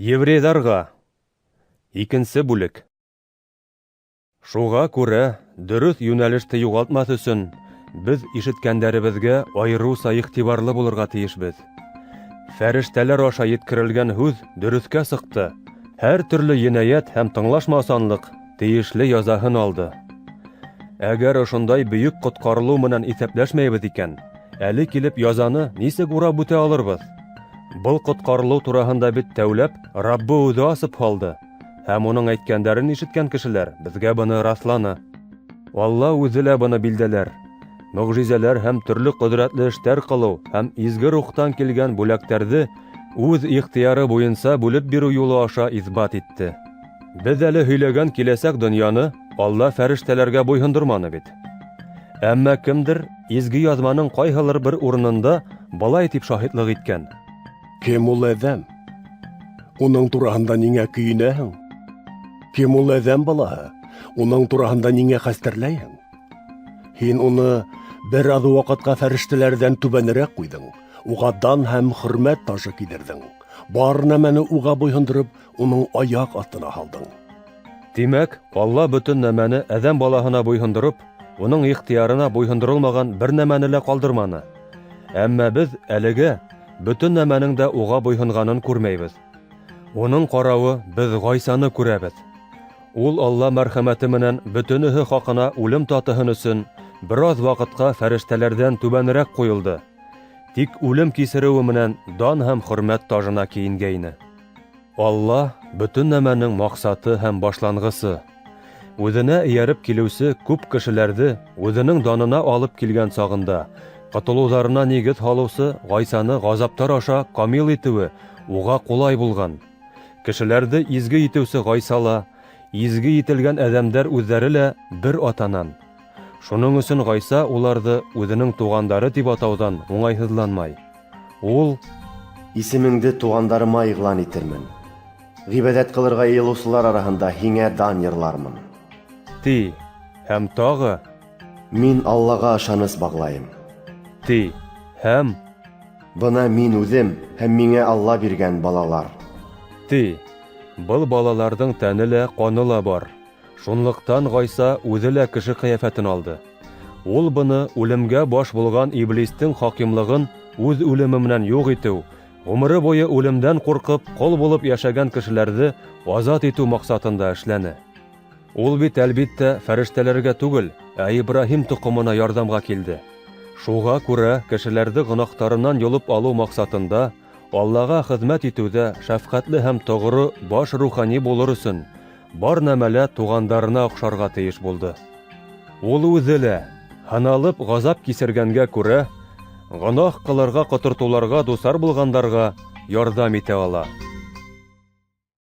Еврейларга. Икенсе бүлек. Шуға күрә, дөрес юнәлеште югалтмас өсөн, без ишеткәндәребезгә айрыуса игътибарлы булырга тиешбез. Фәрештәләр аша еткерелгән һүз дөрескә сыҡты. Һәр төрлө енәйәт һәм тыңлашмасанлык тиешле язаһын алды. Әгәр ошондай бөйөк ҡотҡарылыу менән иҫәпләшмәйбеҙ икән, әле килеп язаны нисек урап үтә алырбыҙ? Был ҡотҡарылыу тураһында бит тәүләп Раббы үҙе асып һалды, һәм уның әйткәндәрен ишеткән кешеләр беҙгә быны раҫланы. Алла үҙе лә быны билдәләр. Мөғжизәләр һәм төрлө ҡөҙрәтле эштәр ҡылыу һәм изге рухтан килгән бүләктәрҙе үҙ ихтыяры буйынса бүлеп биреү юлы аша иҫбат итте. Беҙ әле һөйләгән киләсәк донъяны Алла фәрештәләргә буйһондорманы бит. Әммә кемдер изге яҙманың ҡайһылыр бер урынында былай тип шаһитлыҡ иткән: Кем ул әҙәм? Уның тураһында ниңә көйөнәһең? Кем ул әҙәм балаһы? Уның тураһында ниңә хәстәрләйһең? Һин уны бер аҙ ваҡытҡа фәрештәләрҙән түбәнерәк ҡуйҙың, уға дан һәм хөрмәт ташы киҙерҙең. Бар нәмәне уға буйһондороп, уның аяҡ аҫтына һалдың. Тимәк, Алла бөтөн нәмәне әҙәм балаһына буйһондороп, уның ихтыярына буйһондоролмаған бер нәмәне лә ҡалдырманы. Әммә беҙ әлегә бөтөн нәмәнең дә уға буйһонғанын күрмәйбеҙ. Уның ҡарауы беҙ Ғайсаны күрәбеҙ. Ул Алла мәрхәмәте менән бөтөнөһө хаҡына үлем татыһын өсөн бер аҙ ваҡытҡа фәрештәләрҙән түбәнерәк ҡуйылды. Тик үлем кисереүе менән дан һәм хөрмәт тажына кейенгәйне. Алла бөтөн нәмәнең маҡсаты һәм башланғысы. Үҙенә эйәреп килеүсе күп кешеләрҙе үҙенең данына алып килгән сағында ҡотолоуҙарына нигеҙ һалыусы Ғайсаны ғазаптар аша камил итеүе уға ҡулай булған. Кешеләрҙе изге итеүсе Ғайсала, изге ителгән әҙәмдәр үҙҙәре лә бер атанан. Шуның өсөн Ғайса уларҙы үҙенең туғандары тип атауҙан уңайһыҙланмай. Ул: Исемеңде туғандарыма иғлан итермен. Ғибәҙәт ҡылырға йыйылыусылар араһында һиңә дан йырлармын. Ти, һәм тағы: Мин Аллаға ышаныс бағлайым. Ти, һәм Бына мин үҙем һәм миңә Алла биргән балалар. Ти, был балаларҙың тәне лә, ҡаны ла бар. Шунлыҡтан Ғайса үҙе лә кеше ҡиәфәтен алды. Ул быны үлемгә баш булған иблистең хакимлығын үҙ үлеме менән юҡ итеү, ғүмере буйы үлемдән ҡурҡып ҡол булып йәшәгән кешеләрҙе азат итеү маҡсатында эшләне. Ул бит әлбиттә фәрештәләргә түгел, ә Ибраһим тоҡомона ярҙамға килде. Шуға күрә кешеләрҙе гонаһтарынан йолоп алыу маҡсатында Аллаға хеҙмәт итеүҙә шәфҡәтле һәм тоғро баш рухани булыр өсөн бар нәмәлә туғандарына оҡшарға тейеш булды. Ул үҙе лә, һыналып ғазап кисергәнгә күрә, гонаһ ҡылырға ҡотортоуларға дусар булғандарға ярҙам итә ала.